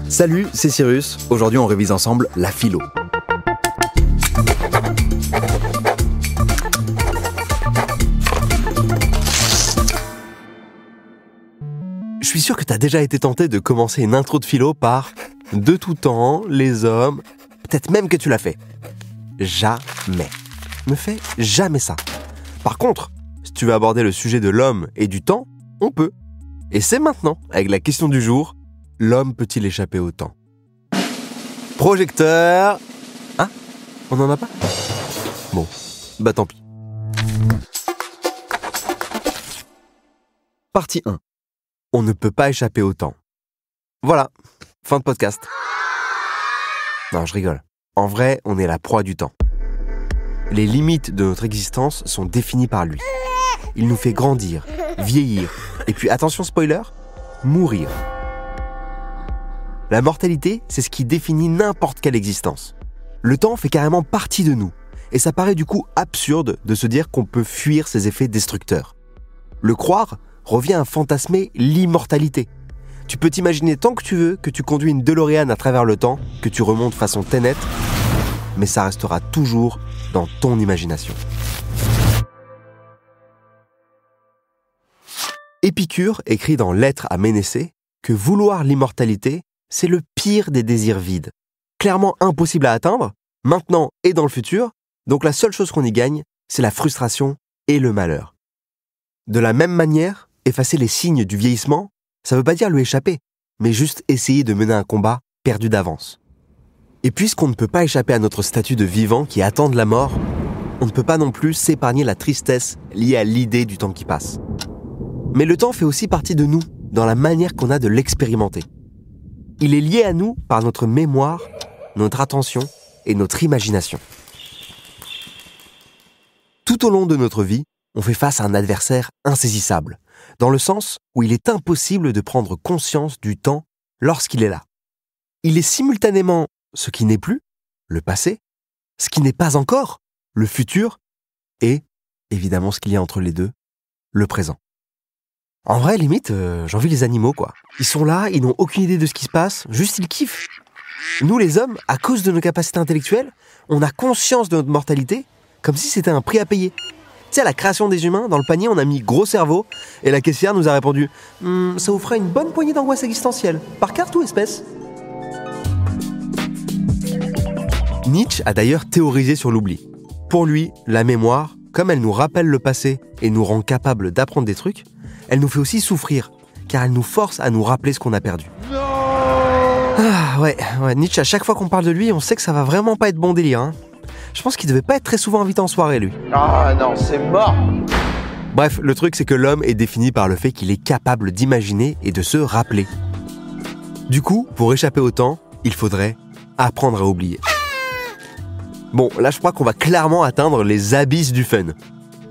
Salut, c'est Cyrus. Aujourd'hui, on révise ensemble la philo. Je suis sûr que t'as déjà été tenté de commencer une intro de philo par « De tout temps, les hommes », peut-être même que tu l'as fait. Jamais. Ne fais jamais ça. Par contre, si tu veux aborder le sujet de l'homme et du temps, on peut. Et c'est maintenant, avec la question du jour, l'homme peut-il échapper au temps ? Projecteur. Ah, on n'en a pas ? Bon, bah tant pis. Partie 1. On ne peut pas échapper au temps. Voilà, fin de podcast. Non, je rigole. En vrai, on est la proie du temps. Les limites de notre existence sont définies par lui. Il nous fait grandir, vieillir, et puis, attention spoiler, mourir. La mortalité, c'est ce qui définit n'importe quelle existence. Le temps fait carrément partie de nous, et ça paraît du coup absurde de se dire qu'on peut fuir ses effets destructeurs. Le croire revient à fantasmer l'immortalité. Tu peux t'imaginer tant que tu veux que tu conduis une DeLorean à travers le temps, que tu remontes façon Tenet, mais ça restera toujours dans ton imagination. Épicure écrit dans Lettres à Ménécée que vouloir l'immortalité, c'est le pire des désirs vides. Clairement impossible à atteindre, maintenant et dans le futur, donc la seule chose qu'on y gagne, c'est la frustration et le malheur. De la même manière, effacer les signes du vieillissement, ça veut pas dire lui échapper, mais juste essayer de mener un combat perdu d'avance. Et puisqu'on ne peut pas échapper à notre statut de vivant qui attend de la mort, on ne peut pas non plus s'épargner la tristesse liée à l'idée du temps qui passe. Mais le temps fait aussi partie de nous, dans la manière qu'on a de l'expérimenter. Il est lié à nous par notre mémoire, notre attention et notre imagination. Tout au long de notre vie, on fait face à un adversaire insaisissable, dans le sens où il est impossible de prendre conscience du temps lorsqu'il est là. Il est simultanément ce qui n'est plus, le passé, ce qui n'est pas encore, le futur, et, évidemment ce qu'il y a entre les deux, le présent. En vrai, limite, j'envie les animaux, quoi. Ils sont là, ils n'ont aucune idée de ce qui se passe, juste ils kiffent. Nous, les hommes, à cause de nos capacités intellectuelles, on a conscience de notre mortalité, comme si c'était un prix à payer. Tu sais, à la création des humains, dans le panier, on a mis gros cerveau, et la caissière nous a répondu « ça vous fera une bonne poignée d'angoisse existentielle, par carte ou espèce ?» Nietzsche a d'ailleurs théorisé sur l'oubli. Pour lui, la mémoire, comme elle nous rappelle le passé et nous rend capables d'apprendre des trucs, elle nous fait aussi souffrir, car elle nous force à nous rappeler ce qu'on a perdu. Ah ouais, Nietzsche, à chaque fois qu'on parle de lui, on sait que ça va vraiment pas être bon délire. Hein. Je pense qu'il devait pas être très souvent invité en soirée, lui. Ah non, c'est mort. Bref, le truc c'est que l'homme est défini par le fait qu'il est capable d'imaginer et de se rappeler. Du coup, pour échapper au temps, il faudrait apprendre à oublier. Bon, là je crois qu'on va clairement atteindre les abysses du fun.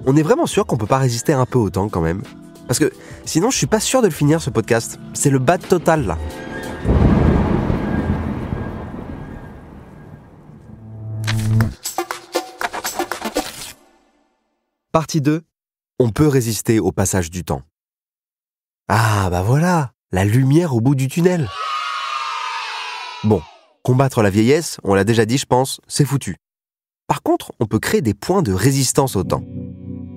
On est vraiment sûr qu'on peut pas résister un peu au temps quand même. Parce que sinon je suis pas sûr de le finir ce podcast. C'est le bad total là. Partie 2. On peut résister au passage du temps. Ah bah voilà, la lumière au bout du tunnel. Bon, combattre la vieillesse, on l'a déjà dit je pense, c'est foutu. Par contre, on peut créer des points de résistance au temps.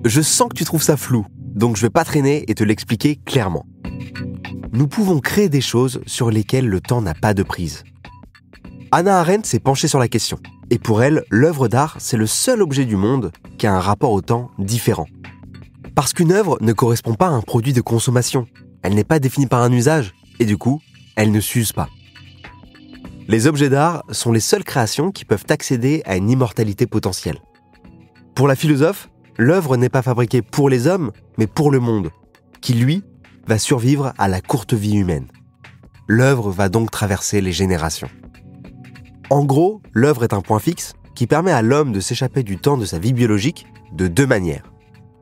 Je sens que tu trouves ça flou, donc je vais pas traîner et te l'expliquer clairement. Nous pouvons créer des choses sur lesquelles le temps n'a pas de prise. Hannah Arendt s'est penchée sur la question, et pour elle, l'œuvre d'art, c'est le seul objet du monde qui a un rapport au temps différent. Parce qu'une œuvre ne correspond pas à un produit de consommation, elle n'est pas définie par un usage, et du coup, elle ne s'use pas. Les objets d'art sont les seules créations qui peuvent accéder à une immortalité potentielle. Pour la philosophe, l'œuvre n'est pas fabriquée pour les hommes, mais pour le monde, qui, lui, va survivre à la courte vie humaine. L'œuvre va donc traverser les générations. En gros, l'œuvre est un point fixe qui permet à l'homme de s'échapper du temps de sa vie biologique de deux manières.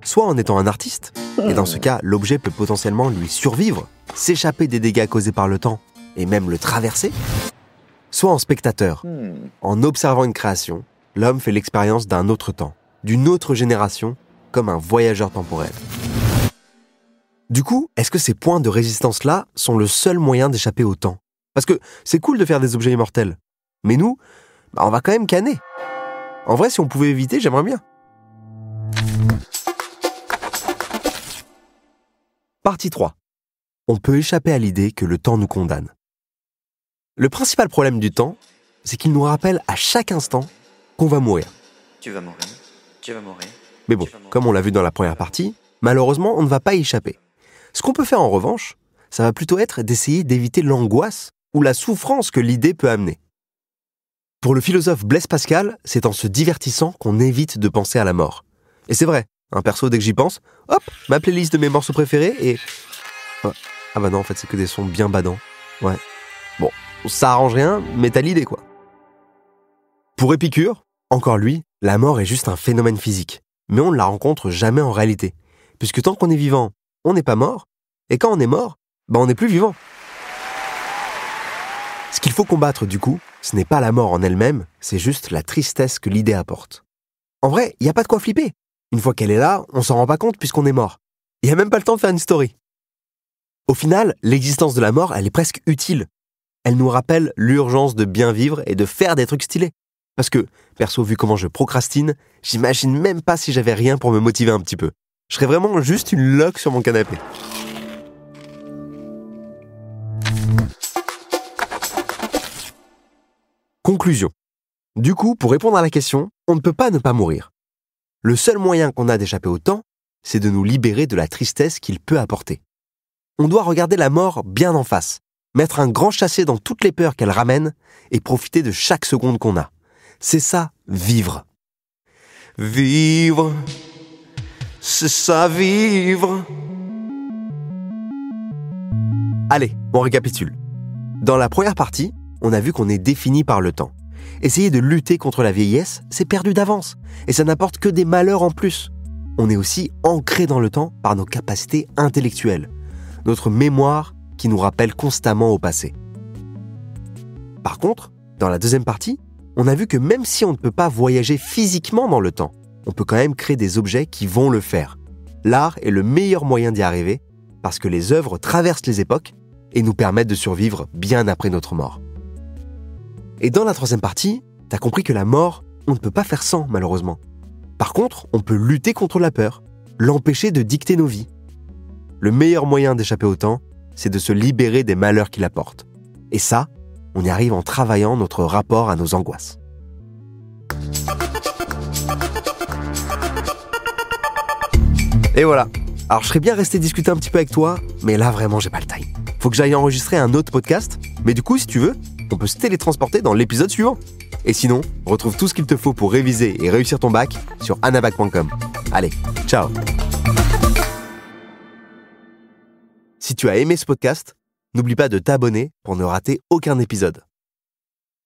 Soit en étant un artiste, et dans ce cas, l'objet peut potentiellement lui survivre, s'échapper des dégâts causés par le temps, et même le traverser, soit en spectateur. En observant une création, l'homme fait l'expérience d'un autre temps, d'une autre génération, comme un voyageur temporel. Du coup, est-ce que ces points de résistance-là sont le seul moyen d'échapper au temps ? Parce que c'est cool de faire des objets immortels. Mais nous, on va quand même canner. En vrai, si on pouvait éviter, j'aimerais bien. Partie 3. On peut échapper à l'idée que le temps nous condamne. Le principal problème du temps, c'est qu'il nous rappelle à chaque instant qu'on va mourir. Tu vas mourir, tu vas mourir. Mais bon, comme on l'a vu dans la première partie, malheureusement, on ne va pas y échapper. Ce qu'on peut faire en revanche, ça va plutôt être d'essayer d'éviter l'angoisse ou la souffrance que l'idée peut amener. Pour le philosophe Blaise Pascal, c'est en se divertissant qu'on évite de penser à la mort. Et c'est vrai, perso, dès que j'y pense, hop, ma playlist de mes morceaux préférés et... Ah bah non, en fait, c'est que des sons bien badants. Ouais. Bon, ça arrange rien, mais t'as l'idée, quoi. Pour Épicure, encore lui, la mort est juste un phénomène physique. Mais on ne la rencontre jamais en réalité. Puisque tant qu'on est vivant, on n'est pas mort. Et quand on est mort, on n'est plus vivant. Ce qu'il faut combattre, du coup, ce n'est pas la mort en elle-même, c'est juste la tristesse que l'idée apporte. En vrai, il n'y a pas de quoi flipper. Une fois qu'elle est là, on s'en rend pas compte puisqu'on est mort. Il n'y a même pas le temps de faire une story. Au final, l'existence de la mort, elle est presque utile. Elle nous rappelle l'urgence de bien vivre et de faire des trucs stylés. Parce que, perso, vu comment je procrastine, j'imagine même pas si j'avais rien pour me motiver un petit peu. Je serais vraiment juste une loque sur mon canapé. Conclusion. Du coup, pour répondre à la question, on ne peut pas ne pas mourir. Le seul moyen qu'on a d'échapper au temps, c'est de nous libérer de la tristesse qu'il peut apporter. On doit regarder la mort bien en face, mettre un grand chassé dans toutes les peurs qu'elle ramène et profiter de chaque seconde qu'on a. C'est ça, vivre. Vivre, c'est ça, vivre. Allez, on récapitule. Dans la première partie, on a vu qu'on est défini par le temps. Essayer de lutter contre la vieillesse, c'est perdu d'avance. Et ça n'apporte que des malheurs en plus. On est aussi ancré dans le temps par nos capacités intellectuelles. Notre mémoire qui nous rappelle constamment au passé. Par contre, dans la deuxième partie, on a vu que même si on ne peut pas voyager physiquement dans le temps, on peut quand même créer des objets qui vont le faire. L'art est le meilleur moyen d'y arriver parce que les œuvres traversent les époques et nous permettent de survivre bien après notre mort. Et dans la troisième partie, t'as compris que la mort, on ne peut pas faire sans, malheureusement. Par contre, on peut lutter contre la peur, l'empêcher de dicter nos vies. Le meilleur moyen d'échapper au temps, c'est de se libérer des malheurs qu'il apporte. Et ça, on y arrive en travaillant notre rapport à nos angoisses. Et voilà. Alors je serais bien resté discuter un petit peu avec toi, mais là vraiment j'ai pas le time. Faut que j'aille enregistrer un autre podcast, mais du coup si tu veux, on peut se télétransporter dans l'épisode suivant. Et sinon, retrouve tout ce qu'il te faut pour réviser et réussir ton bac sur anabac.com. Allez, ciao. Si tu as aimé ce podcast, n'oublie pas de t'abonner pour ne rater aucun épisode.